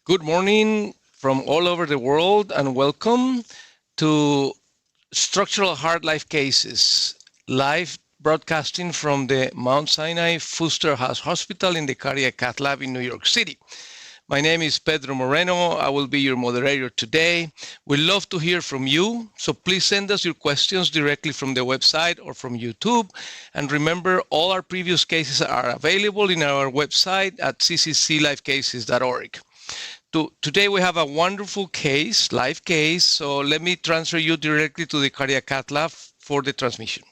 Good morning from all over the world and welcome to Structural Heart Life Cases, live broadcasting from the Mount Sinai Fuster House Hospital in the Cardiac Cath Lab in New York City. My name is Pedro Moreno. I will be your moderator today. We'd love to hear from you, so please send us your questions directly from the website or from YouTube. And remember, all our previous cases are available in our website at ccclivecases.org. Today we have a wonderful case, live case, so let me transfer you directly to the Cardiac Cath Lab for the transmission.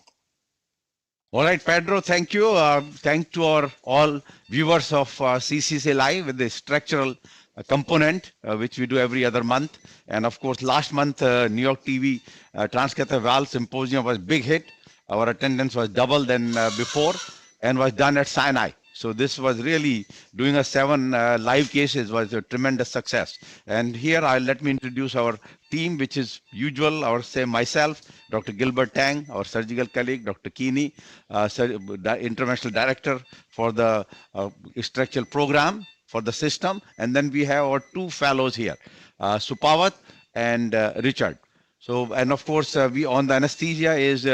All right, Pedro, thank you. Thank to our all viewers of CCC Live with the structural component, which we do every other month. And of course, last month, New York TV Transcatheter Valve Symposium was a big hit. Our attendance was double than before and was done at Sinai. So this was really doing a 7 live cases was a tremendous success. And here let me introduce our team, which is usual, myself, Dr. Gilbert Tang, our surgical colleague, Dr. Keeney, International Director for the structural program for the system. And then we have our 2 fellows here, Supawat and Richard. So, and of course, we on the anesthesia is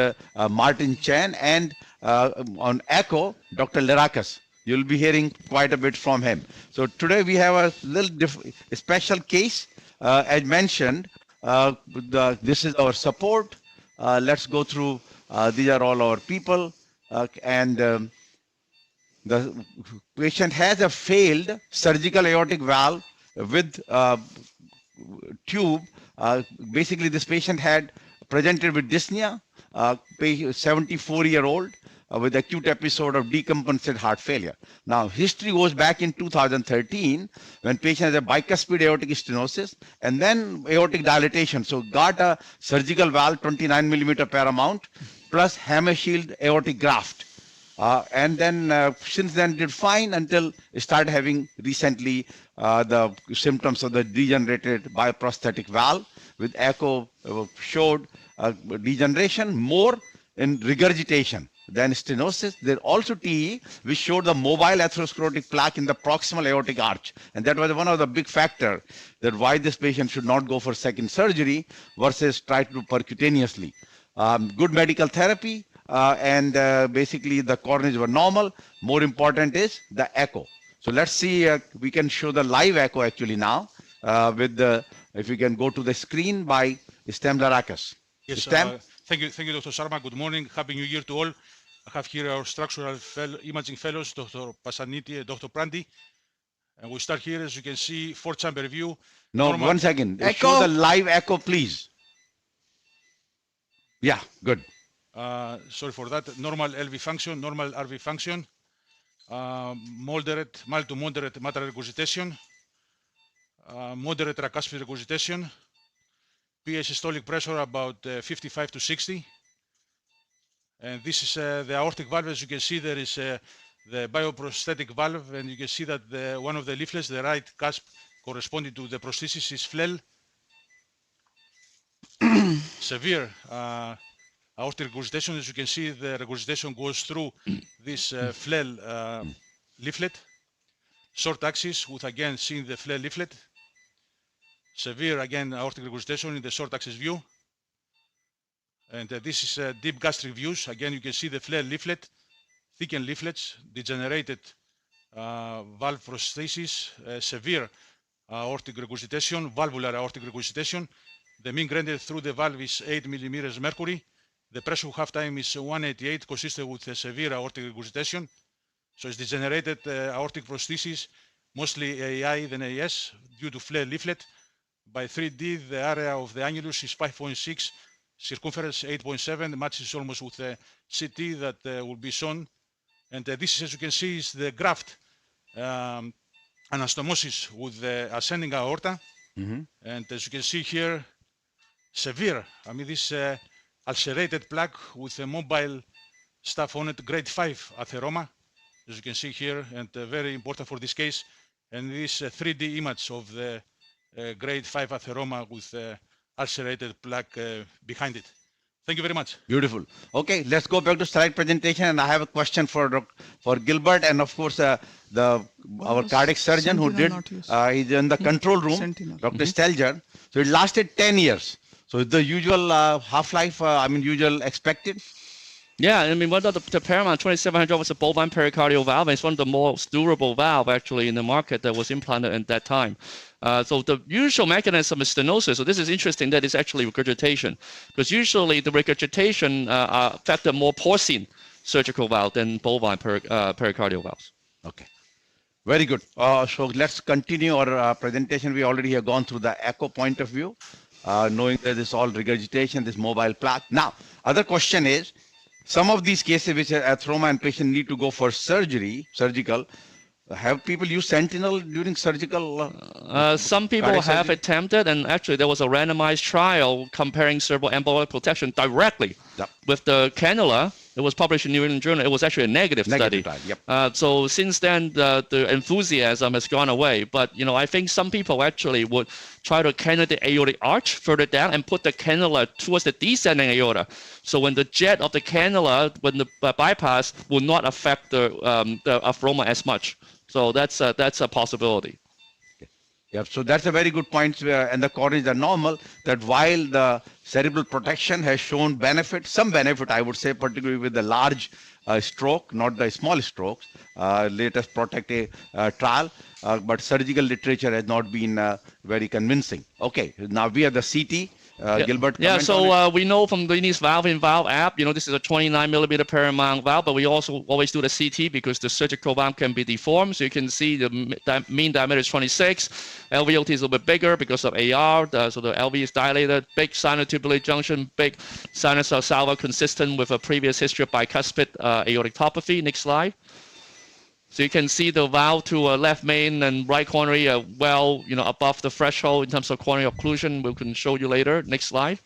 Martin Chen, and on echo, Dr. Lerakas. You'll be hearing quite a bit from him. So today we have a little special case. As mentioned, this is our support. Let's go through, these are all our people. The patient has a failed surgical aortic valve with tube. Basically, this patient had presented with dyspnea, 74-year-old, with acute episode of decompensated heart failure. Now, history goes back in 2013 when patient has a bicuspid aortic stenosis and then aortic dilatation. So got a surgical valve, 29 millimeter Perimount, plus Hemashield aortic graft. And then since then did fine until started having recently the symptoms of the degenerated bioprosthetic valve with echo showed degeneration more in regurgitation than stenosis. There also TE, which showed the mobile atherosclerotic plaque in the proximal aortic arch. And that was one of the big factors that why this patient should not go for second surgery versus try to do percutaneously. Good medical therapy, and basically the coronaries were normal. More important is the echo. So let's see, we can show the live echo actually now with the, if we can go to the screen by Stem Larakas. Yes, Stem? thank you, Dr. Sharma. Good morning. Happy New Year to all. I have here our structural imaging fellows, Dr. Pasaniti and Dr. Prandi. And we start here, as you can see, 4-chamber view. No, Normal. 1 second. Echo. Show the live echo, please. Yeah, good. Sorry for that. Normal LV function, normal RV function. Mild to moderate mitral regurgitation. Moderate tricuspid regurgitation. PA systolic pressure about 55 to 60. And this is the aortic valve. As you can see, there is the bioprosthetic valve, and you can see that one of the leaflets, the right cusp corresponding to the prosthesis, is flail. Severe aortic regurgitation. As you can see, the regurgitation goes through this flail leaflet. Short axis with, again, seeing the flail leaflet. Severe, again, aortic regurgitation in the short axis view. And this is deep gastric views. Again, you can see the flail leaflet, thickened leaflets, degenerated valve prosthesis, severe aortic regurgitation, valvular aortic regurgitation. The mean gradient through the valve is 8 millimeters mercury. The pressure half time is 188, consistent with severe aortic regurgitation. So it's degenerated aortic prosthesis, mostly AI than AS, due to flail leaflet. By 3D, the area of the annulus is 5.6, circumference 8.7, matches almost with the CT that will be shown. And this, as you can see, is the graft anastomosis with the ascending aorta. Mm-hmm. And as you can see here, severe, I mean, this ulcerated plaque with a mobile stuff on it, grade 5 atheroma, as you can see here, and very important for this case. And this 3D image of the grade 5 atheroma with ulcerated plaque behind it. Thank you very much. Beautiful. Okay, let's go back to slide presentation, and I have a question for Gilbert, and of course our cardiac surgeon who did he's in the control room, Sentinel. Dr. Stelger. So it lasted 10 years. So is the usual half-life, usual expected? Yeah, I mean, one of the Perimount 2700 was a bovine pericardial valve. And it's one of the most durable valve actually in the market that was implanted at that time. So the usual mechanism is stenosis. So this is interesting that it's actually regurgitation, because usually the regurgitation affected more porcine surgical valve than bovine pericardial valves. Okay, very good. So let's continue our presentation. We already have gone through the echo point of view, knowing that this all regurgitation, this mobile plaque. Now, other question is, some of these cases which are atheroma and patient need to go for surgical, have people use Sentinel during surgical? Some people have attempted, and actually there was a randomized trial comparing cerebral embolic protection directly with the cannula. It was published in New England Journal. It was actually a negative study. Trial, yep. So since then, the enthusiasm has gone away. But I think some people actually would try to cannulate the aortic arch further down and put the cannula towards the descending aorta. So when the jet of the cannula, when the bypass, will not affect the atheroma as much. So that's a possibility. Yeah, so that's a very good point, and the coronaries are normal, that while the cerebral protection has shown benefit, some benefit, I would say, particularly with the large stroke, not the small strokes, latest PROTECT trial, but surgical literature has not been very convincing. Okay, now we have the CT. Gilbert, yeah, so we know from Vinny's Valve in Valve app, this is a 29 millimeter Perimount valve, but we also always do the CT because the surgical valve can be deformed. So you can see the mean diameter is 26. LVOT is a little bit bigger because of AR. So the LV is dilated, big sinotubular junction, big sinus salva consistent with a previous history of bicuspid aortic topography. Next slide. So you can see the valve to left main and right coronary well, above the threshold in terms of coronary occlusion. We can show you later. Next slide.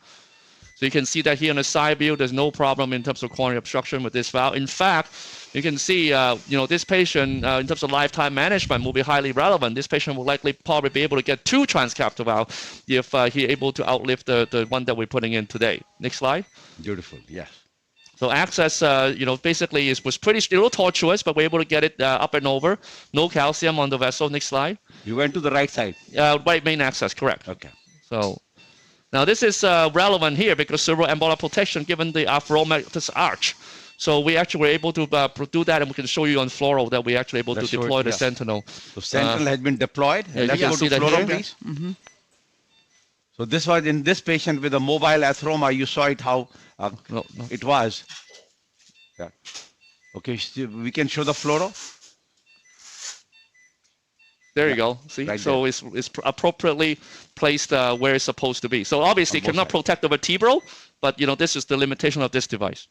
So you can see that here on the side view, there's no problem in terms of coronary obstruction with this valve. In fact, you can see, this patient in terms of lifetime management will be highly relevant. This patient will likely probably be able to get 2 transcatheter valve if he's able to outlive the one that we're putting in today. Next slide. Beautiful. Yes. So access, basically was pretty a little tortuous, but we're able to get it up and over. No calcium on the vessel. Next slide. You went to the right side. Right main access, correct. Okay. So now this is relevant here because cerebral embolic protection given the atheromatous arch. So we actually were able to do that, and we can show you on fluoro that we're actually able to deploy the Sentinel. So Sentinel has been deployed. Yeah, let's go to fluoro, please. Mm-hmm. So this was in this patient with a mobile atheroma. You saw it how it was. Yeah. Okay, so we can show the fluoro. There you go. See, right so it's appropriately placed where it's supposed to be. So obviously, it cannot protect the vertebral, but this is the limitation of this device.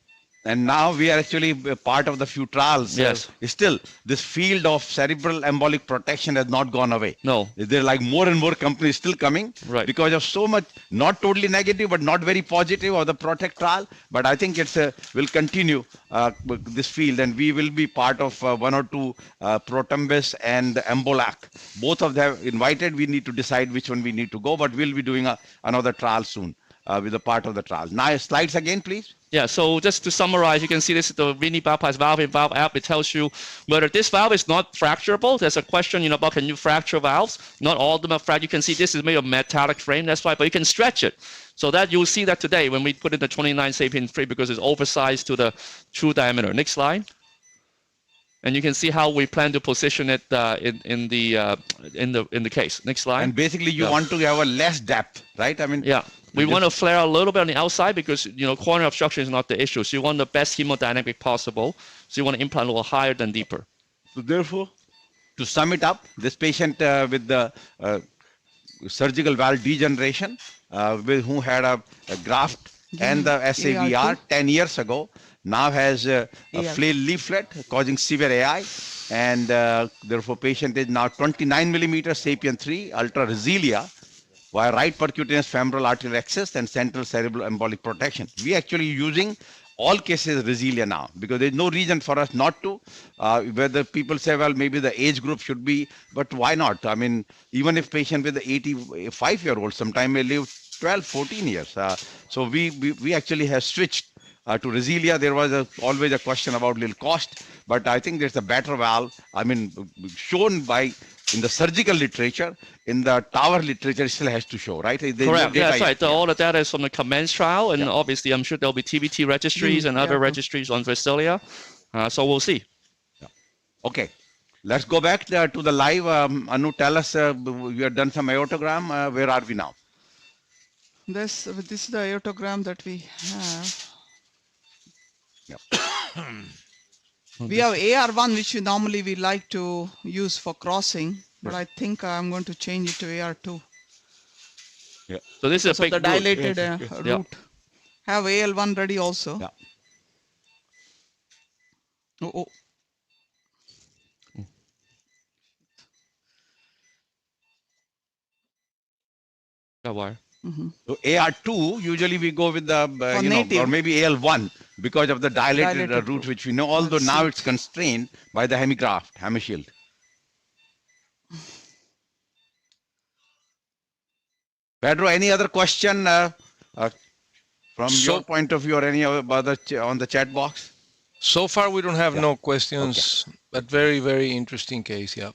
And now we are actually part of the few trials. Yes. Still, this field of cerebral embolic protection has not gone away. No. There are like more and more companies still coming because of so much, not totally negative, but not very positive of the PROTECT trial. But I think it's will continue this field, and we will be part of 1 or 2 Protumbus and Embolac. Both of them invited. We need to decide which one we need to go, but we'll be doing another trial soon with a part of the trial. Now, slides again, please. Yeah, so just to summarize, you can see this is the Vinny Bypass Valve in Valve app. It tells you whether this valve is not fracturable. There's a question, about can you fracture valves? Not all of them are fractured. You can see this is made of metallic frame. That's why, but you can stretch it. So that you'll see that today when we put in the 29 Sapien-3 because it's oversized to the true diameter. Next slide. And you can see how we plan to position it in the case. Next slide. And basically, you want to have a less depth, right? I mean, yeah. We want to flare a little bit on the outside because, coronary obstruction is not the issue. So you want the best hemodynamic possible. So you want to implant a little higher than deeper. So therefore, to sum it up, this patient with the surgical valve degeneration, who had a graft and the SAVR 10 years ago, now has a flail leaflet causing severe AI. And therefore, patient is now 29 millimeter Sapien-3 Ultra Resilia, via right percutaneous femoral arterial access and central cerebral embolic protection. We actually using all cases Resilia now because there's no reason for us not to. Whether people say, well, maybe the age group should be, but why not? I mean, even if patient with the 85-year-old sometime may live 12, 14 years. So we actually have switched to Resilia. There was always a question about little cost, but I think there's a better valve. I mean, shown in the surgical literature, in the TAVR literature, it still has to show, right? There's no Correct. data Yeah, that's yet. right. All the data is from the COMMENCE trial, and obviously I'm sure there'll be TVT registries and other registries on Resilia. So we'll see. Okay. Let's go back to the live. Anu, tell us, we have done some aortogram. Where are we now? This is the aortogram that we have. We have AR1, which we like to use for crossing, but I think I'm going to change it to AR2. Yeah. So this is a big the dilated root. root. Have AL1 ready also. Yeah. Oh. Wire. So AR2, usually we go with the, or maybe AL1 because of the dilated root, which we know, although now it's constrained by the hemigraft, Hemashield. Pedro, any other question from your point of view or any other on the chat box? So far, we don't have no questions, but very, very interesting case, yeah.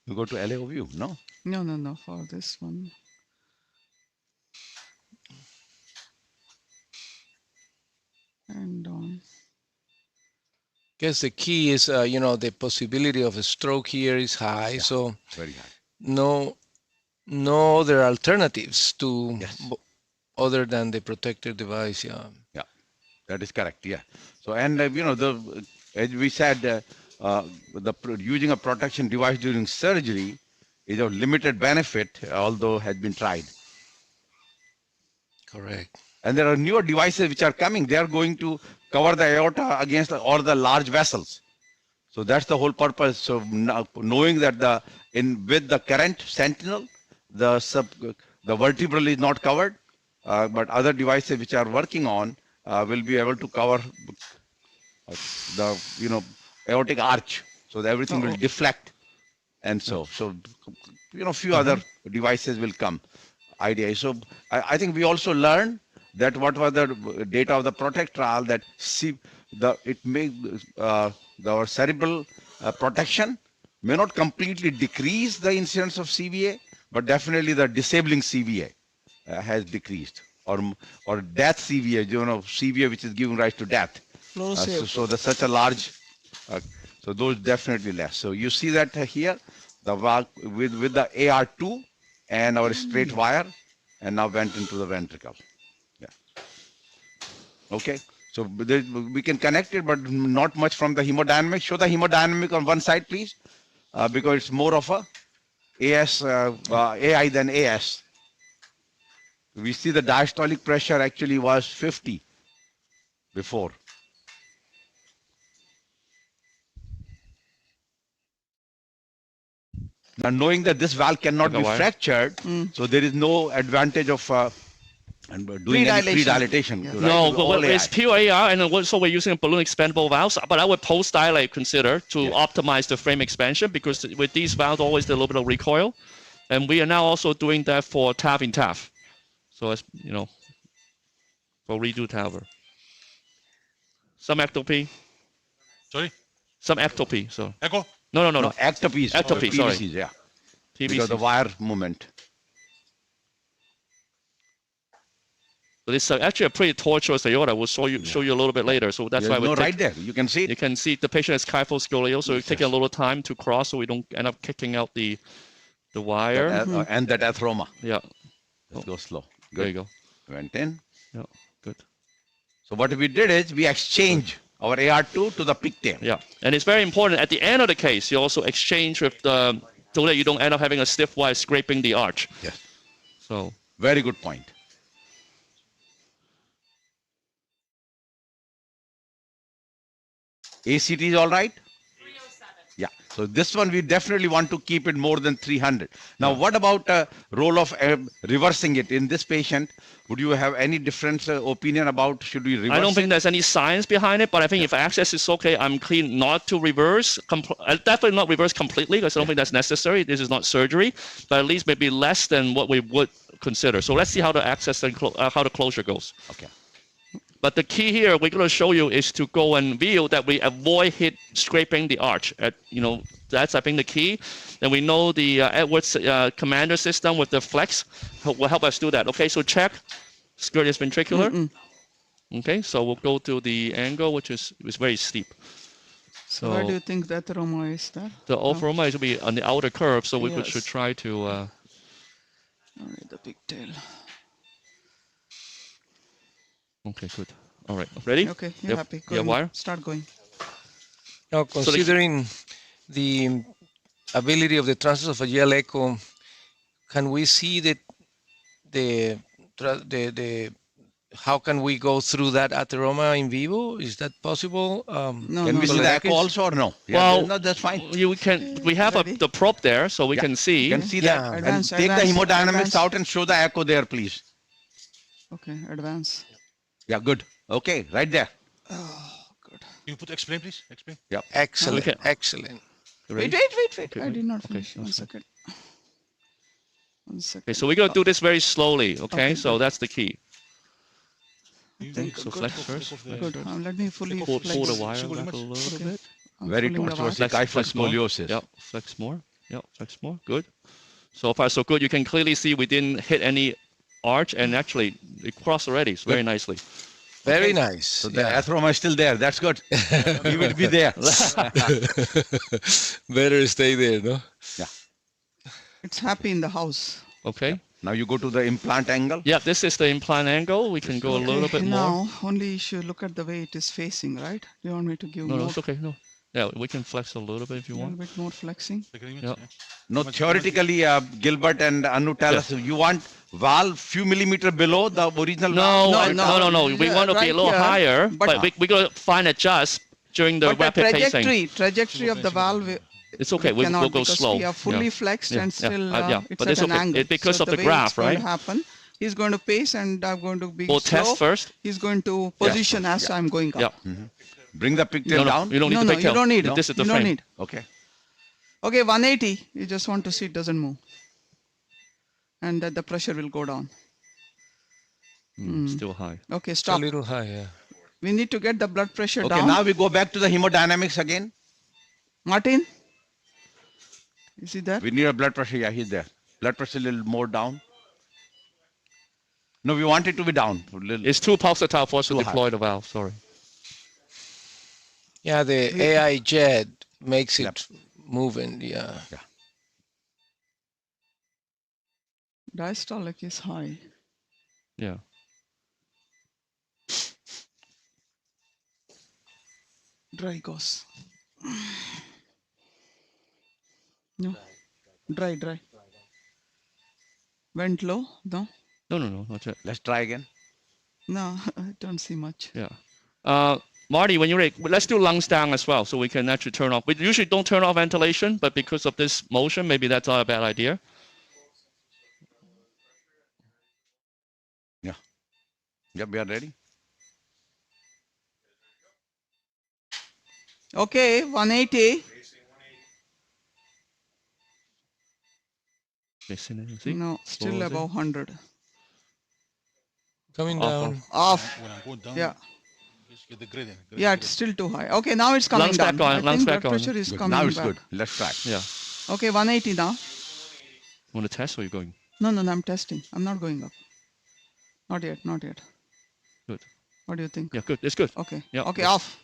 You go to LA view, no? No, for this one. And on. Guess the key is, the possibility of a stroke here is high, so very high. No other alternatives to other than the protector device, yeah. Yeah, that is correct, yeah. So, and as we said, using a protection device during surgery is of limited benefit, although has been tried. Correct. And there are newer devices which are coming. They are going to cover the aorta against all the large vessels. So that's the whole purpose. So knowing that with the current Sentinel, the vertebral is not covered, but other devices which are working on will be able to cover the aortic arch, so that everything will deflect, and so few other devices will come. Idea. So I think we also learned that what was the data of the PROTECT trial, that our cerebral protection may not completely decrease the incidence of CVA, but definitely the disabling CVA has decreased, or death CVA, CVA which is giving rise to death. So there's such a large, so those definitely less. So you see that here, the valve with the AR2 and our straight wire, and now went into the ventricle. Yeah. Okay. So we can connect it, but not much from the hemodynamic. Show the hemodynamic on one side, please, because it's more of a AI than AS. We see the diastolic pressure actually was 50 before. Now, knowing that this valve cannot be fractured, so there is no advantage of doing any pre-dilatation. Yeah. Right? No, but it's pure AR, and also we're using a balloon expandable valves. But I would post-dilate consider to optimize the frame expansion, because with these valves, always a little bit of recoil. And we are now also doing that for TAV in TAV. So, as for redo TAVR. Some ectopy. Sorry? Some ectopy, so. Echo? No. Ectopy. Ectopy, sorry. TVCs, yeah. TVCs. Because the wire movement. So this is actually a pretty tortuous aorta. We'll show you a little bit later. So that's why we right there. You can see it. You can see the patient has kyphoscoliosis, so it's taking a little time to cross, so we don't end up kicking out the wire. And that atheroma. Yeah. Let's go slow. Good. There you go. Went in. Yeah. Good. So what we did is we exchange our AR2 to the pigtail. Yeah. And it's very important at the end of the case, you also exchange with the, so that you don't end up having a stiff wire scraping the arch. Yes. So. Very good point. ACT is all right? Yeah, so this one we definitely want to keep it more than 300. Now, what about role of reversing it in this patient? Would you have any different opinion about should we reverse I don't think it? there's any science behind it, but I think if access is okay, I'm clean not to reverse. Definitely not reverse completely because I don't think that's necessary. This is not surgery, but at least maybe less than what we would consider. So let's see how the access and how the closure goes. Okay. But the key here we're going to show you is to go and view that we avoid scraping the arch. That's I think the key. And we know the Edwards commander system with the flex will help us do that. Okay, so check scrotus ventricular. Okay, so we'll go to the angle, which is very steep. So where do you think that atheroma is there? the atheroma is will be on the outer curve, so we Yes. should try to. All right, the pigtail. Okay, good. All right, ready? Okay, you're Yep. happy. Yeah, wire. Start going. Now, considering the ability of the transesophageal echo, can we see the how can we go through that atheroma in vivo? Is that possible? No, Can no, we no. see the echo also or no? Yeah, Well, no, that's fine. We have Ready? the probe there, so we Yeah, can see. You can see Yeah. that. Advance, And take advance, the hemodynamics advance. out and show the echo there, please. Okay, advance. Yeah, good. Okay, right there. Oh, good. Can you put explain, please? Explain. Excellent, Okay. excellent. Wait. Okay, I did not okay, finish. One that's fine. second. 1 second. Okay, so we're gonna do this very slowly. Okay, so good. that's the key. You So good. flex first. Good. Let me fully Pull flex. the wire Single back a image. little Okay. bit. I'm Very pulling the towards wire. the kyphoscoliosis. Yep, flex more. Yep, flex more. Good. So far, so good. You can clearly see we didn't hit any arch, and actually it crossed already very nicely. Very nice. So the atheroma is still there. That's good. He will be there. Better stay there, no? It's happy in the house. Okay. Now you go to the implant angle. Yeah, this is the implant angle. We can go a little bit more. Now, only you should look at the way it is facing, right? Do you want me to give No, more? it's okay. No. Yeah, we can flex a little bit if you A little want. bit more flexing. Take an image, Yeah. No, theoretically, Gilbert and Anu tell us you want valve few millimeter below the original No, valve. no. We want to be Right a little here, higher, but- but we're going to find adjust during the But the rapid pacing. trajectory of the valve, It's okay. we cannot We'll go because slow. we are fully Yeah. flexed Yeah, and yeah, still yeah, it's but at it's an okay. angle. Because So of the way graft, it's going right? to happen, he's going to pace and I'm going to be We'll slow. test first. He's going to position as I'm going up. Yeah. Bring the pigtail down. You don't need No, the no, big you tail. don't need. This is the You frame. don't need. Okay. Okay, 180. You just want to see it doesn't move. And that the pressure will go down. Still high. Okay, It's a stop. little high, yeah. We need to get the blood pressure Okay, down. now we go back to the hemodynamics again. Martin? Is he there? We need a blood pressure. Yeah, he's there. Blood pressure a little more down. No, we want it to be down. A little. It's too pulsatile for us to Too deploy high. the valve. Sorry. Yeah, the AI jet makes it moving, yeah. Diastolic is high. Yeah. Dry gauze. No. Dry. Went low? No? No, not yet. Let's try again. No, I don't see much. Yeah. Marty, when you're ready, let's do lungs down as well, so we can actually turn off. We usually don't turn off ventilation, but because of this motion, maybe that's not a bad idea. Yeah, we are ready. Okay, 180. See? No, still What was it? above 100. Coming Off, down. Off. When I'm going down, Yeah. just get the gradient. Yeah, it's still too high. Okay, now it's coming Lungs down. back on, I lungs think back blood on. pressure is Good. coming Now it's back. good. Let's try. Yeah. Okay, 180 now. Want to test or you going? No, I'm testing. I'm not going up. Not yet. Good. What do you think? Yeah, good. It's good. Okay. Yeah, Okay, good. off.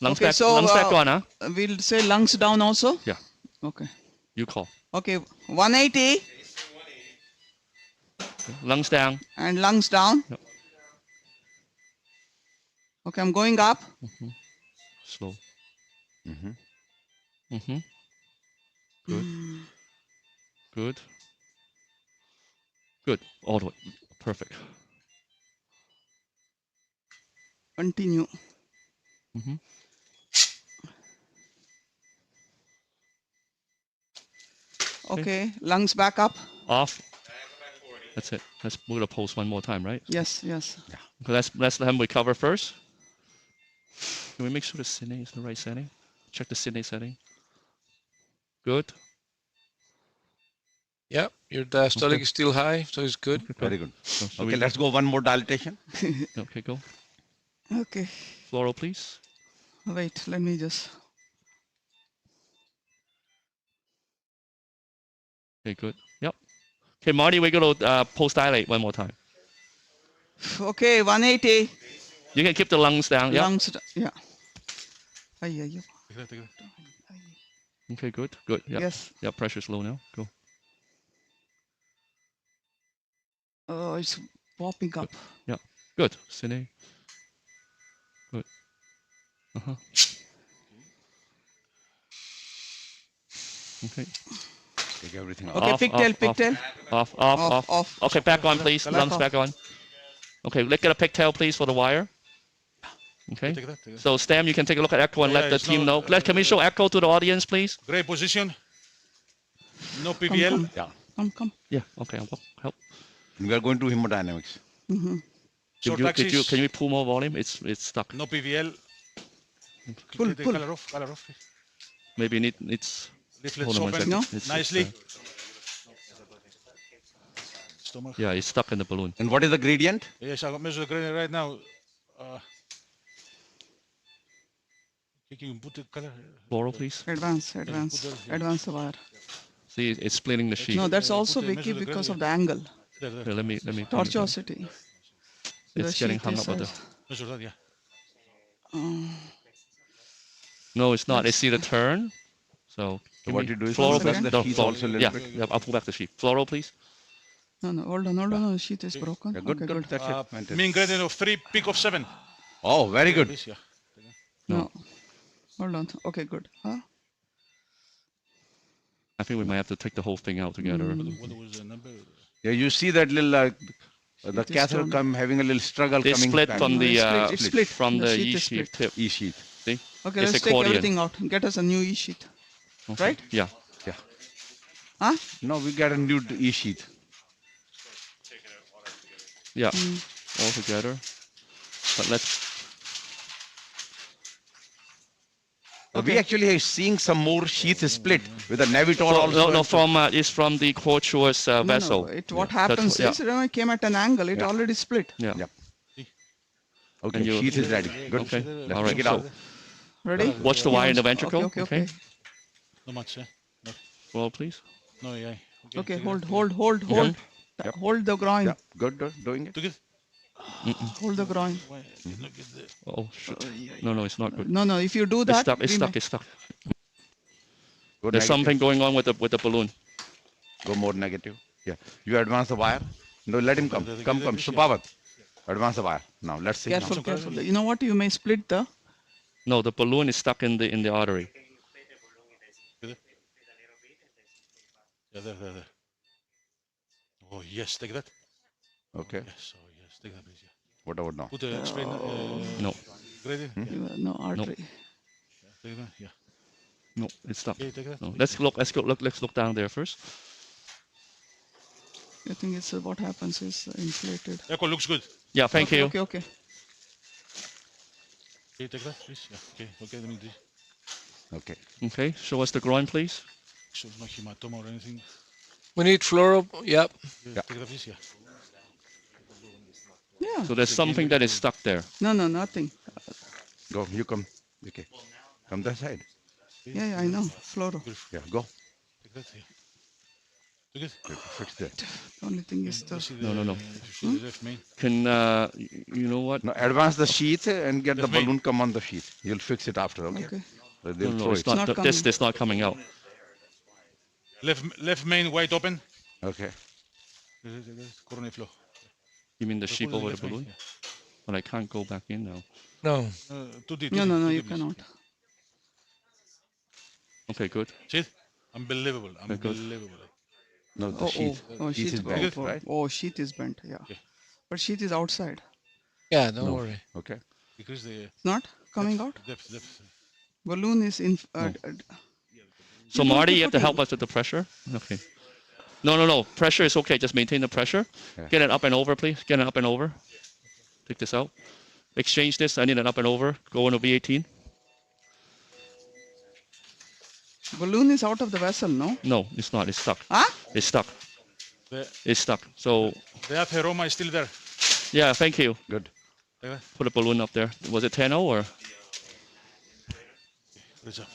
Lungs Okay, back, so, lungs back on, huh? We'll say lungs down also? Yeah. Okay. You call. Okay, 180 Lungs down. and lungs down. Yep. Okay, I'm going up. Slow. Mm-hmm. Good. Good. Good. All the way. Perfect. Continue. Okay. Lungs back up. Off. That's it. Let's move the pulse one more time, right? Yes, yes. Okay, let's let him recover first. Can we make sure the Sydney is the right setting? Check the Sydney setting. Good. Yep, your diastolic Okay. is still high, so it's good. Okay, Very good. So Okay, let's go one more dilatation. Okay, go. Okay. Floral, please. Wait, let me just. Okay, good. Yep. Okay, Marty, we're going to post dilate one more time. Okay, 180. You can keep the lungs down. Yep. Lungs. Yeah. Ay, ay, ay. Take that, take that. Okay, good. Good. Yep. Yes. Yep, pressure's low now. Go. Oh, it's popping up. Yep. Good. Sydney. Good. Uh-huh. Okay. Take everything Okay, off. pigtail, pigtail. Off. Okay, back on, please. Back Lungs off. back on. Okay, let's get a pigtail, please, for the wire. Okay. Take that, take that. So, Stam, you can take a look at echo and Yeah, let the it's team not, know. Can we show echo to the audience, please? Great position. No Come, PVL. come, Yeah. come. Yeah. Okay. I'll help. We are going to hemodynamics. Short Can axis. you pull more volume? It's stuck. No PVL. Pull, Take pull. color off, color off. Maybe it's. Leaflets Hold on one open second. No? It's, nicely. Stomach. yeah, it's stuck in the balloon. And what is the gradient? Yes, I'll measure the gradient right now. You can put the color. Floral, please. Advance, put advance, those here. advance the wire. See, it's splitting the sheet. No, that's also Put the- Vicky measure the because of gradient. the angle. There, there. Here, let me. Tortuosity. The It's getting sheet hung is up with the. size. Measure that, yeah. No, it's not. It's see the turn. So. So what you do is floral, pull back please. the No, sheet floral. also a little Yeah, bit. yeah. I'll pull back the sheet. Floral, please. No, hold on. The sheet is broken. Yeah, good, Okay, good. That's it. Fantastic. Mean gradient of 3, peak of 7. Oh, very good. This, yeah. No. Hold on. Okay, good. Huh? I think we might have to take the whole thing out together. What was the number? Yeah, you see that little the It is catheter torn. come having a little struggle It's coming split back. from the It's split. from The the sheet E is sheet split. tip. E sheet. See? Okay, It's let's a take accordion. everything out. Get us a new E sheet. Okay. Right? Yeah. Yeah. Huh? No, we got a new E sheet. Yeah. All together. But let's. We actually are seeing some more sheath split with the Navitor also. No, and- from it's from the tortuous vessel. No, what happens yeah. is when it came at an angle, it already split. Yeah. Yeah. Okay, And you- sheath is ready. Good. Okay. Let's All right. take it out. Ready? Watch the wire in the ventricle. Okay. Not much, eh? Floral, please. No, yeah. Okay, take hold, that. hold. Yep. Hold the groin. Yeah, good, doing it. Took it? Hold the groin. Why? Look at the... Oh shit. No, it's not good. No, if you do It's that, stuck. It's we stuck. may- It's stuck. Go There's negative. something going on with the balloon. Go more negative. Yeah. You advance the wire. No, let him come. Come. Supavat. Advance the wire. Now, let's see. Careful, Now. careful. You know what? You may split the. No, the balloon is stuck in the artery. Yeah, there. Oh, yes, take that. Okay. Yes, take that, please. Yeah. What about now? Put the explain No, gradient. Yeah, No artery. take that. Yeah. no, it's stuck. Okay, take that. No. Let's look down there first. I think it's what happens is inflated. Echo looks good. Yeah, thank you. Okay. Okay, take that, please. Yeah. Okay, let me do. Okay. Okay, show us the groin, please. So no hematoma or anything. We need floral. Yep. Yeah. Take that, please. Yeah. Yeah. So there's something that is stuck there. No, nothing. Go. You come. Okay. Come that side. Yeah, I know. Fluoro. Yeah. Go. Take that. Yeah. Took it. Good. Fix that. The only thing is You the. see No. you see the left main. Can you know what? Now advance the sheath and get the That's me. balloon come on the sheath. You'll fix it after. Okay. Okay. They'll No, throw it's it. not. not This coming. is not coming out. Left main wide open. Okay. Coronary flow. You mean the Put sheep it over the left main, balloon? But I can't go back in now. No. Yeah. Too deep. No, too you deep, please. cannot. Okay, good. See it? Unbelievable. Very good. Unbelievable. No, the sheath. Sheet Sheath is bent, right? Oh, sheet is bent. Yeah. Okay. But sheet is outside. Yeah, don't No. worry. Okay. Increase the It's not coming out. depth. Balloon is in. So Marty, you have to help us with the pressure. Okay. No. Pressure is okay. Just maintain the pressure. Yeah. Get it up and over, please. Get it up and over. Take this out. Exchange this. I need an up and over. Go into V18. Balloon is out of the vessel, no? No, it's not. It's stuck. Huh? It's stuck. It's stuck. So, The atheroma is still there. yeah, thank you. Good. Put a balloon up there. Was it 10-0 or? Good job.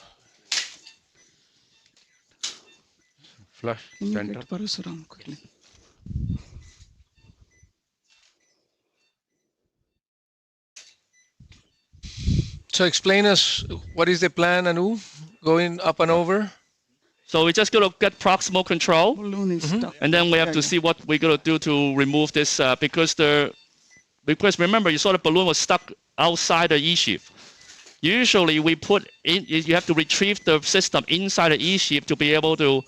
Flush. Can you Center. get Parasuram quickly? So explain us what is the plan, Anu? Going up and over? So we're just going to get proximal control. Balloon is stuck. And then we have to see what we're going to do to remove this because remember, you saw the balloon was stuck outside the E-sheath. Usually we put in, you have to retrieve the system inside the E-sheath to be able to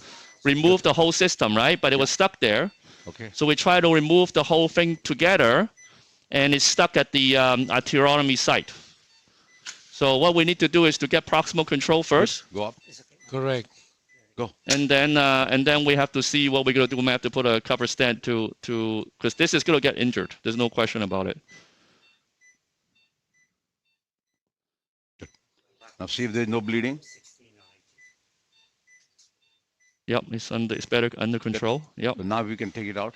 remove the whole system, right? But it was stuck there. Okay. So we try to remove the whole thing together and it's stuck at the arteriotomy site. So what we need to do is to get proximal control first. Go up. Correct. Go. And then we have to see what we're going to do. We may have to put a cover stand to because this is going to get injured. There's no question about it. Now see if there's no bleeding. Yep, it's better under control. Yep, So now we can take it out.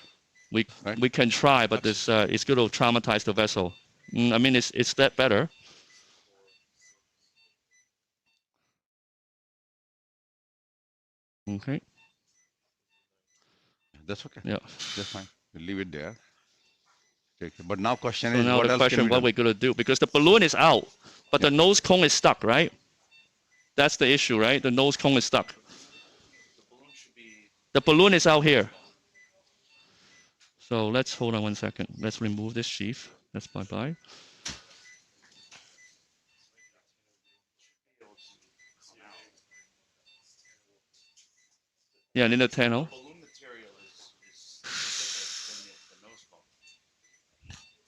we Right. we can try, but this it's going to traumatize the vessel. I mean, it's that better. Okay. That's okay. Yeah. That's fine. We'll leave it there. Okay. But now question So is now what the else question, can we what do? we're going to do, because the balloon is out, but the nose cone is stuck, right? That's the issue, right? The nose cone is stuck. The balloon is out here. So let's hold on 1 second. Let's remove this sheath. That's bye-bye. Yeah, in the tunnel.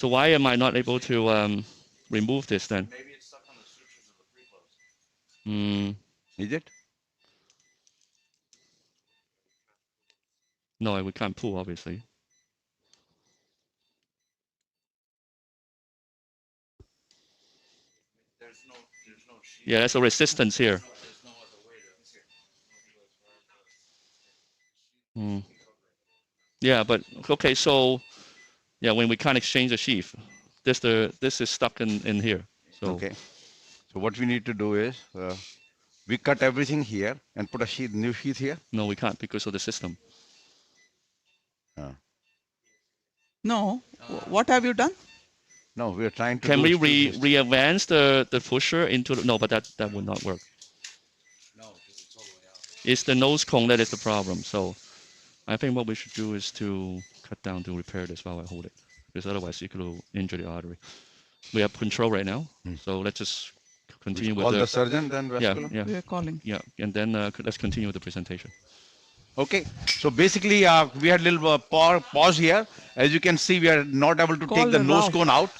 So why am I not able to remove this then? Maybe it's stuck on the sutures of the pre-close. Is it? No, we can't pull, obviously. There's no sheet. Yeah, there's a resistance here. There's no other way to. Yeah, but okay, so yeah, when we can't exchange the sheath, this is stuck in here. So Okay. So what we need to do is we cut everything here and put a sheath, new sheath here. no, we can't because of the system. No. What have you done? No, we are trying to. Can do we is re-advance the pusher into the, no, but that would not work. No, because it's all the way out. It's the nose cone that is the problem. So I think what we should do is to cut down to repair this while I hold it, because otherwise it could injure the artery. We have control right now, so let's just continue call with the surgeon then yeah, vascular. yeah, We are calling. yeah, and then let's continue with the presentation. Okay. So basically, we had a little pause here. As you can see, we are not able to Call take the the nose valve. cone out,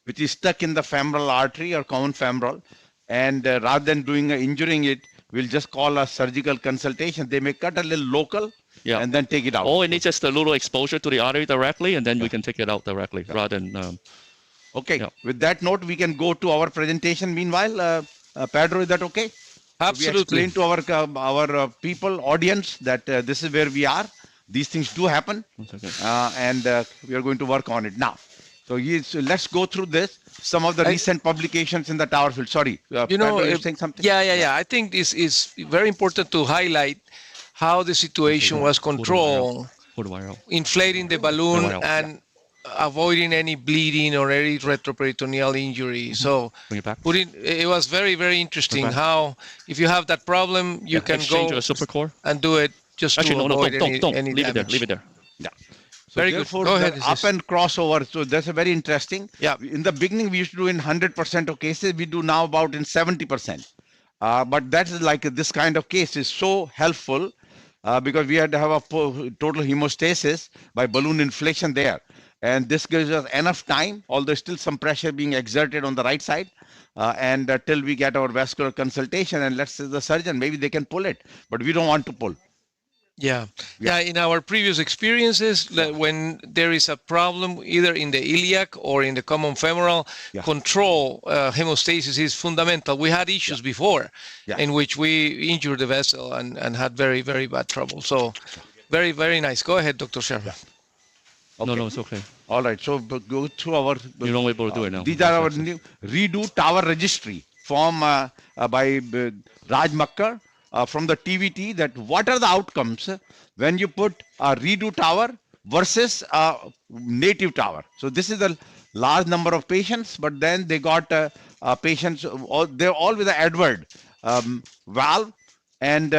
which is stuck in the femoral artery or common femoral. And rather than doing injuring it, we'll just call a surgical consultation. They may cut a little local Yeah. and then take it out. All it needs just a little exposure to the artery directly, and then we can take it out directly rather than. Okay. Yeah. With that note, we can go to our presentation. Meanwhile, Pedro, is that okay? Absolutely. We explain to our people, audience, that this is where we are. These things do happen, and we are going to work on it now. So let's go through this. Some of the recent publications in the tower field. Sorry, Pedro, you're saying something? Yeah. I think this is very important to highlight how the situation was controlled, Hold the wire out. inflating the balloon Wire out. and avoiding any bleeding or any retroperitoneal injury. So Bring it back. it was very, very interesting Okay. how if you have that problem, you can Exchange go a supercore. and do it just Actually, to no, avoid don't. any Leave it there. damage. Leave it there. Yeah. So Very good. therefore, Go ahead, the up Isis. and crossover. So that's a very interesting. Yeah. In the beginning, we used to do in 100% of cases. We do now about in 70%. But that is like this kind of case is so helpful because we had to have a total hemostasis by balloon inflation there. And this gives us enough time, although still some pressure being exerted on the right side, and till we get our vascular consultation, and let's say the surgeon, maybe they can pull it, but we don't want to pull. Yeah. In our previous experiences, when there is a problem either in the iliac or in the common femoral, control hemostasis is fundamental. We had issues before in which we injured the vessel and had very, very bad trouble. So very, very nice. Go ahead, Dr. Sharma. Okay. No, it's okay. All right, so go through our... You're not able to do it now. These are our new redo TAVR registry formed by Raj Makkar from the TVT, that what are the outcomes when you put a redo TAVR versus a native TAVR. So this is a large number of patients, but then they got patients, they're all with the Edward valve, and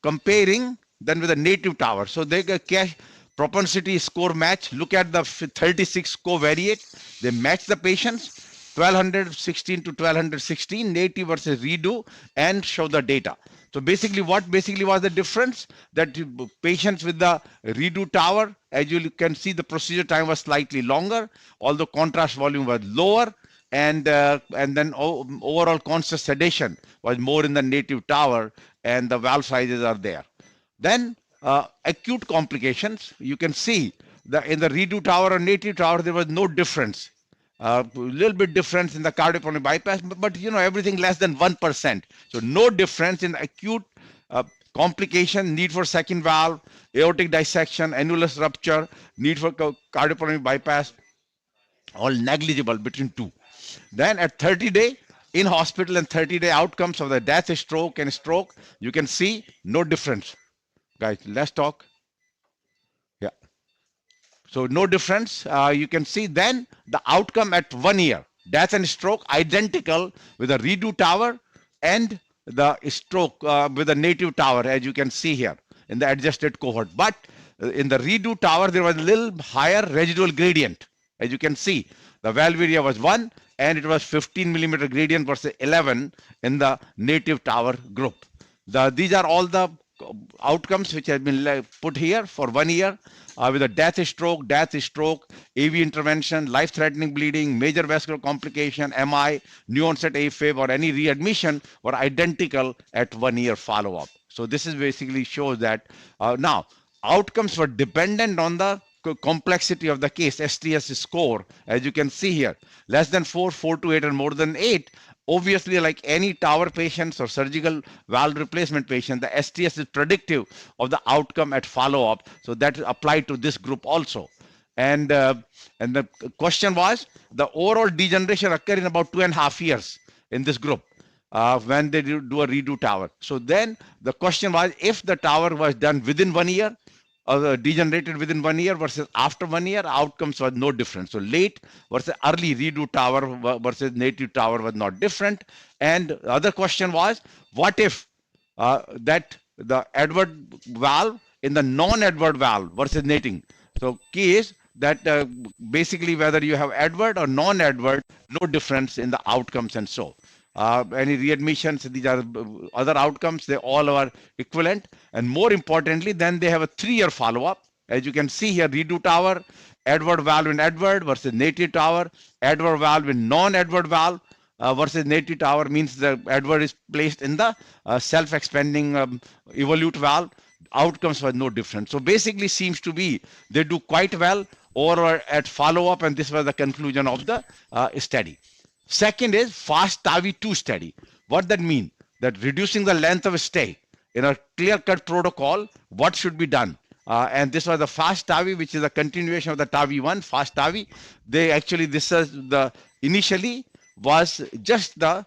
comparing then with a native TAVR. So they get cash propensity score match. Look at the 36 covariate. They match the patients 1216 to 1216 native versus redo, and show the data. So basically, what was the difference? That patients with the redo TAVR, as you can see, the procedure time was slightly longer, although contrast volume was lower, and then overall conscious sedation was more in the native TAVR, and the valve sizes are there. Then acute complications, you can see that in the redo TAVR or native TAVR, there was no difference. A little bit difference in the cardiopulmonary bypass, but everything less than 1%. So no difference in acute complication, need for second valve, aortic dissection, annulus rupture, need for cardiopulmonary bypass, all negligible between two. Then at 30-day in hospital and 30-day outcomes of the death, stroke, and stroke, you can see no difference. Guys, let's talk. Yeah. So no difference. You can see then the outcome at 1 year, death and stroke identical with the redo TAVR and the stroke with the native TAVR, as you can see here in the adjusted cohort. But in the redo TAVR, there was a little higher residual gradient. As you can see, the valve area was 1 and it was 15 millimeter gradient versus 11 in the native TAVR group. These are all the outcomes which have been put here for 1 year with a death stroke, AV intervention, life-threatening bleeding, major vascular complication, MI, new onset AFib, or any readmission were identical at 1 year follow-up. So this is basically shows that now outcomes were dependent on the complexity of the case, STS score, as you can see here, less than 4, 4 to 8, and more than 8. Obviously, like any TAVR patients or surgical valve replacement patient, the STS is predictive of the outcome at follow-up. So that is applied to this group also. And the question was, the overall degeneration occurred in about 2.5 years in this group when they do a redo TAVR. So then the question was, if the TAVR was done within 1 year, degenerated within 1 year versus after 1 year, outcomes was no different. So late versus early redo TAVR versus native TAVR was not different. And the other question was, what if that the Edward valve in the non-Edward valve versus native? So key is that basically whether you have Edward or non-Edward, no difference in the outcomes and so. Any readmissions, these are other outcomes, they all are equivalent. And more importantly, then they have a 3-year follow-up. As you can see here, redo TAVR, Edward valve in Edward versus native TAVR, Edward valve in non-Edward valve versus native TAVR, means the Edward is placed in the self-expanding evolute valve. Outcomes were no different. So basically seems to be they do quite well or at follow-up, and this was the conclusion of the study. Second is fast TAVI-2 study. What that mean? That reducing the length of stay in a clear-cut protocol, what should be done? And this was the fast TAVI, which is a continuation of the TAVI-1, fast TAVI. They actually, this is the initially was just the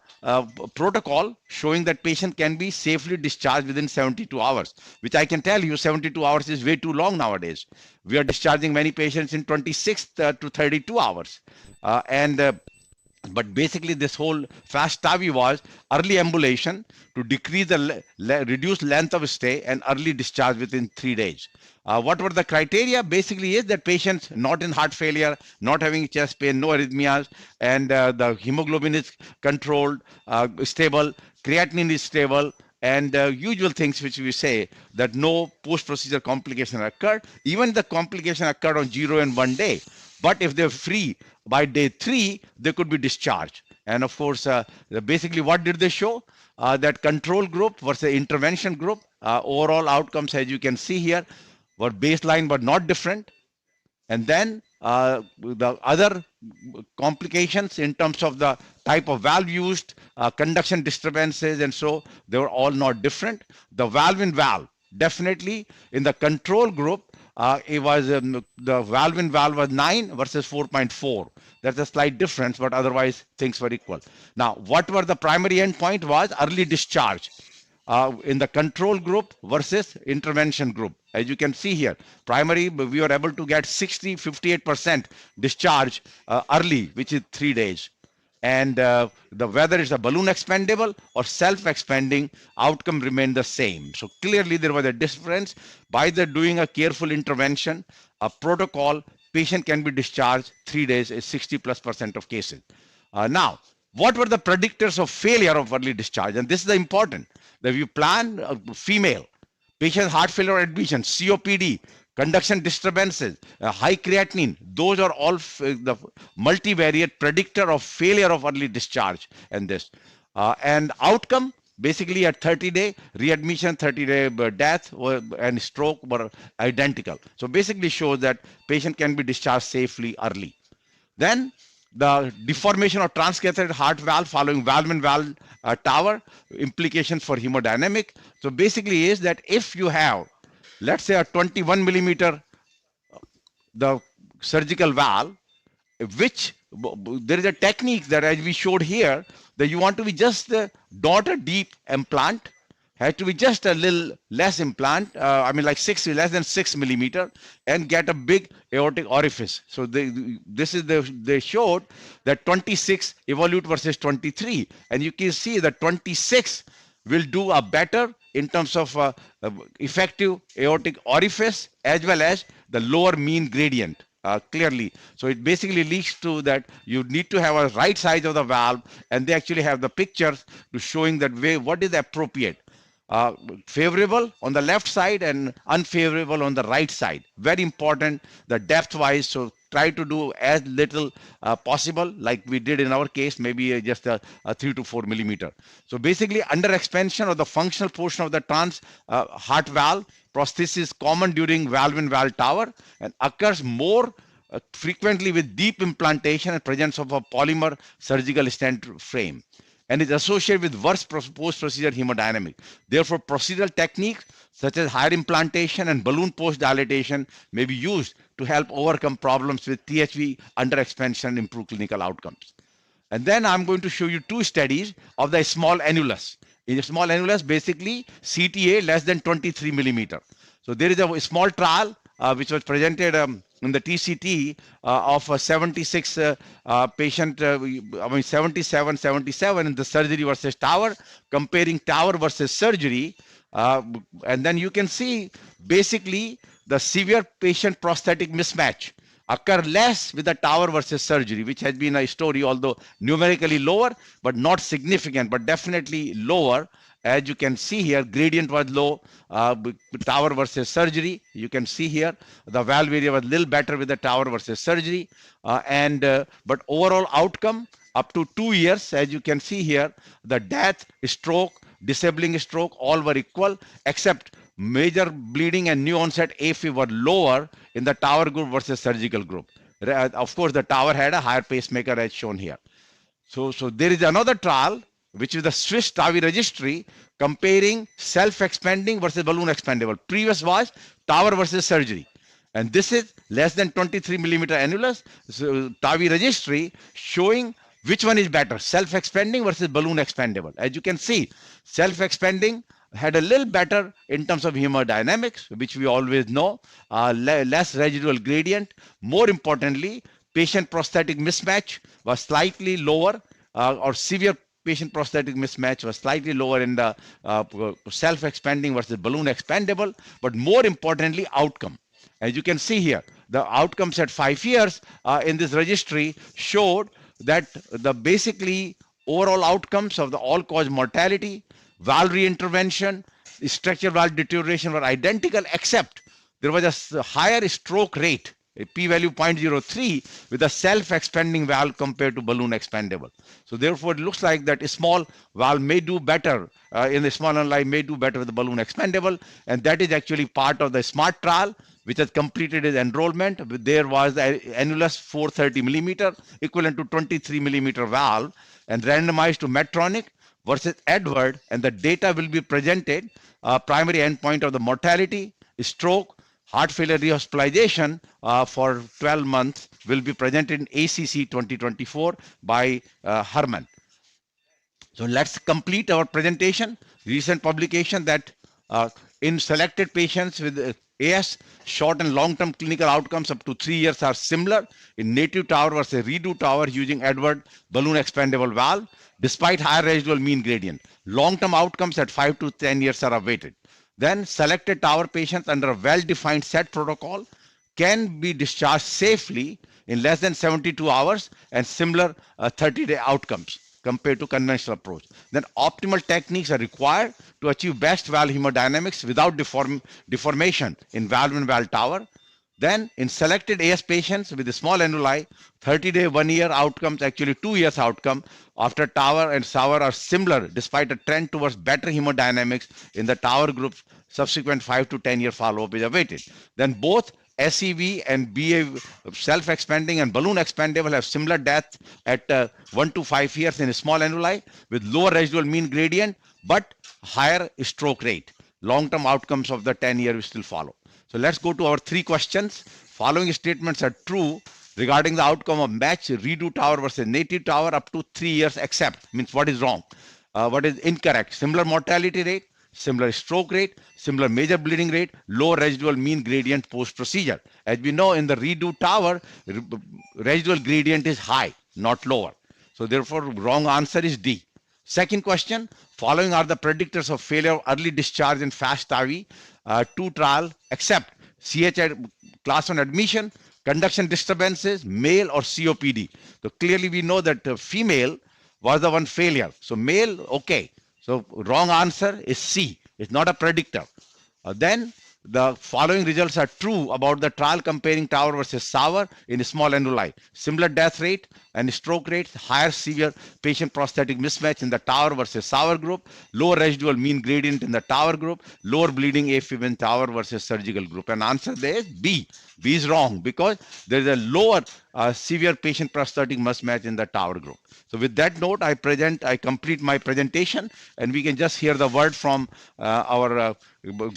protocol showing that patient can be safely discharged within 72 hours, which I can tell you 72 hours is way too long nowadays. We are discharging many patients in 26 to 32 hours. But basically this whole fast TAVI was early ambulation to decrease the reduced length of stay and early discharge within 3 days. What were the criteria? Basically is that patients not in heart failure, not having chest pain, no arrhythmias, and the hemoglobin is controlled, stable, creatinine is stable, and usual things which we say that no post-procedure complication occurred. Even the complication occurred on 0 and 1 day. But if they're free by day 3, they could be discharged. And of course, basically what did they show? That control group versus intervention group, overall outcomes, as you can see here, were baseline but not different. And then the other complications in terms of the type of valve used, conduction disturbances, and so they were all not different. The valve in valve, definitely in the control group, it was the valve in valve was 9 versus 4.4. That's a slight difference, but otherwise things were equal. Now, what were the primary endpoint was early discharge. In the control group versus intervention group. As you can see here, primary, we were able to get 58% discharge early, which is 3 days. And whether it's a balloon expandable or self-expanding, outcome remained the same. So clearly there was a difference. By the doing a careful intervention, a protocol, patient can be discharged 3 days is 60+% of cases. Now, what were the predictors of failure of early discharge? And this is the important. That you plan female, patient heart failure admission, COPD, conduction disturbances, high creatinine, those are all the multivariate predictor of failure of early discharge. And this and outcome, basically at 30-day readmission, 30-day death and stroke were identical. So basically shows that patient can be discharged safely early. Then the deformation of transcatheter heart valve following valve-in-valve TAVR, implications for hemodynamic. So basically is that if you have, let's say, a 21 millimeter the surgical valve, which there is a technique that, as we showed here, that you want to be just not a deep implant, has to be just a little less implant, I mean like less than 6 millimeter, and get a big aortic orifice. So they showed that 26 evolute versus 23, and you can see that 26 will do a better in terms of effective aortic orifice as well as the lower mean gradient. Clearly. So it basically leads to that you need to have a right size of the valve, and they actually have the pictures to showing that way what is appropriate. Favorable on the left side and unfavorable on the right side. Very important, the depth wise. So try to do as little possible, like we did in our case, maybe just a 3 to 4 millimeter. So basically under expansion of the functional portion of the trans heart valve, prosthesis common during valve-in-valve TAVR and occurs more frequently with deep implantation and presence of a polymer surgical stent frame, and is associated with worse post-procedure hemodynamic. Therefore, procedural techniques such as higher implantation and balloon post-dilatation may be used to help overcome problems with THV under expansion and improve clinical outcomes. And then I'm going to show you 2 studies of the small annulus. In the small annulus, basically CTA less than 23 millimeter. So there is a small trial which was presented in the TCT of a 76 patient, 77 in the surgery versus TAVR, comparing TAVR versus surgery. And then you can see basically the severe patient prosthetic mismatch occur less with the TAVR versus surgery, which has been a story, although numerically lower, but not significant, but definitely lower. As you can see here, gradient was low, TAVR versus surgery. You can see here, the valve area was a little better with the TAVR versus surgery. But overall outcome up to 2 years, as you can see here, the death, stroke, disabling stroke, all were equal, except major bleeding and new onset AFib were lower in the TAVR group versus surgical group. Of course, the TAVR had a higher pacemaker as shown here. So there is another trial, which is the Swiss TAVI registry, comparing self-expanding versus balloon expandable. Previous was TAVR versus surgery. And this is less than 23 millimeter annulus. So TAVI registry showing which one is better, self-expanding versus balloon expandable. As you can see, self-expanding had a little better in terms of hemodynamics, which we always know, less residual gradient. More importantly, patient prosthetic mismatch was slightly lower, or severe patient prosthetic mismatch was slightly lower in the self-expanding versus balloon expandable, but more importantly, outcome. As you can see here, the outcomes at 5 years in this registry showed that the basically overall outcomes of the all-cause mortality, valve reintervention, structural valve deterioration were identical, except there was a higher stroke rate a p-value 0.03 with a self-expanding valve compared to balloon expandable. So therefore, it looks like that a small valve may do better in the small annuli may do better with the balloon expandable, and that is actually part of the SMART trial, which has completed its enrollment. There was the annulus 430 millimeter, equivalent to 23 millimeter valve, and randomized to Medtronic versus Edward, and the data will be presented. Primary endpoint of the mortality, stroke, heart failure rehospitalization for 12 months will be presented in ACC 2024 by Herman. So let's complete our presentation. Recent publication that in selected patients with AS, short and long-term clinical outcomes up to 3 years are similar in native tower versus redo tower using Edward balloon expandable valve, despite higher residual mean gradient. Long-term outcomes at 5 to 10 years are awaited. Then selected tower patients under a well-defined set protocol can be discharged safely in less than 72 hours and similar 30-day outcomes compared to conventional approach. Then optimal techniques are required to achieve best valve hemodynamics without deformation in valve and valve tower. Then in selected AS patients with a small annuli, 30-day, 1 year outcomes, actually 2 years outcome after tower and SAVR are similar despite a trend towards better hemodynamics in the tower group. Subsequent 5 to 10 year follow-up is awaited. Then both SEV and BA self-expanding and balloon expandable have similar death at 1 to 5 years in a small annuli with lower residual mean gradient but higher stroke rate. Long-term outcomes of the 10-year will still follow. So let's go to our 3 questions. Following statements are true regarding the outcome of match redo tower versus native tower up to 3 years except, means what is wrong? What is incorrect? Similar mortality rate, similar stroke rate, similar major bleeding rate, low residual mean gradient post-procedure. As we know, in the redo tower, residual gradient is high, not lower. So therefore, wrong answer is D. Second question, following are the predictors of failure of early discharge in fast IV 2 trial except CHI class 1 admission, conduction disturbances, male or COPD. So clearly we know that female was the one failure. So male, okay. So wrong answer is C. It's not a predictor. Then the following results are true about the trial comparing tower versus SAVR in small annuli. Similar death rate and stroke rate, higher severe patient prosthetic mismatch in the tower versus SAVR group, lower residual mean gradient in the tower group, lower bleeding AFib in tower versus surgical group. And answer there is B. B is wrong because there is a lower severe patient prosthetic mismatch in the tower group. So with that note, I complete my presentation, and we can just hear the word from our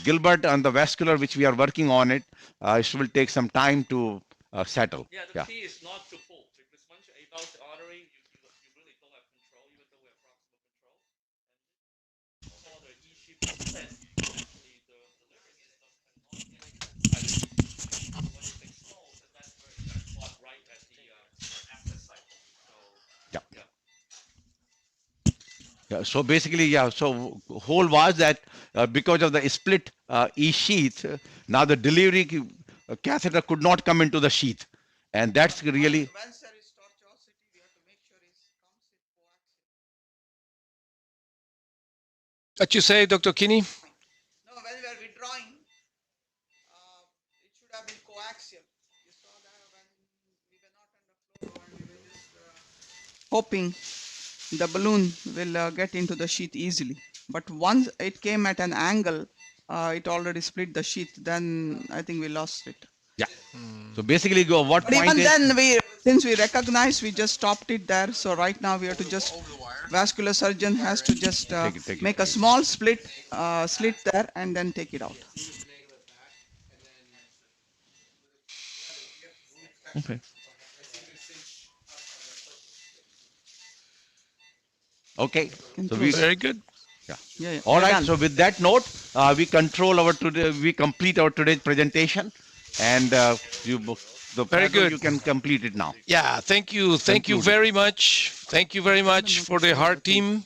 Gilbert on the vascular, which we are working on it. It will take some time to settle. Yeah, the key is not to pull, because once you're about the artery, you really don't have control, even though we have proximal control. And all the E-sheep set, actually the delivery system cannot get when it's exposed, and that's where it got caught right at the after cycle. So Yeah. Yeah, so basically, yeah, so whole was that because of the split E-sheath, now the delivery catheter could not come into the sheath. And that's really... Once there is tortuosity, we have to make sure it comes with coaxial. What you say, Dr. Kinney? No, when we are withdrawing, it should have been coaxial. You saw that when we were not on the floor, when we were just hoping the balloon will get into the sheath easily. But once it came at an angle, it already split the sheath. Then I think we lost it. Yeah. So basically, what But point even is... then, since we recognized, we just stopped it there. So right now we have to just, vascular surgeon has to just make a small slit there and then take it out. okay. Okay. So Very good. Yeah. All right. Done. So with that note, we complete our today's presentation, and Very good. You can complete it now. Yeah, thank you. Thank you very much. Thank you very much for the heart team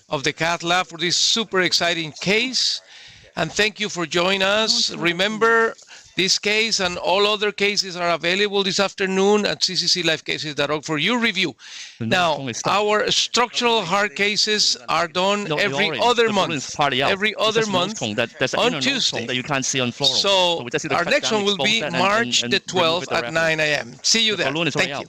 of the Cath Lab for this super exciting case. And thank you for joining us. Remember, This case and all other cases are available this afternoon at ccclivecases.org for your review. Now, our structural heart cases are done every other month. Every other month on Tuesday. That you can't see on floor. So our next one will be March the 12th at 9 a.m. See you there. Thank you.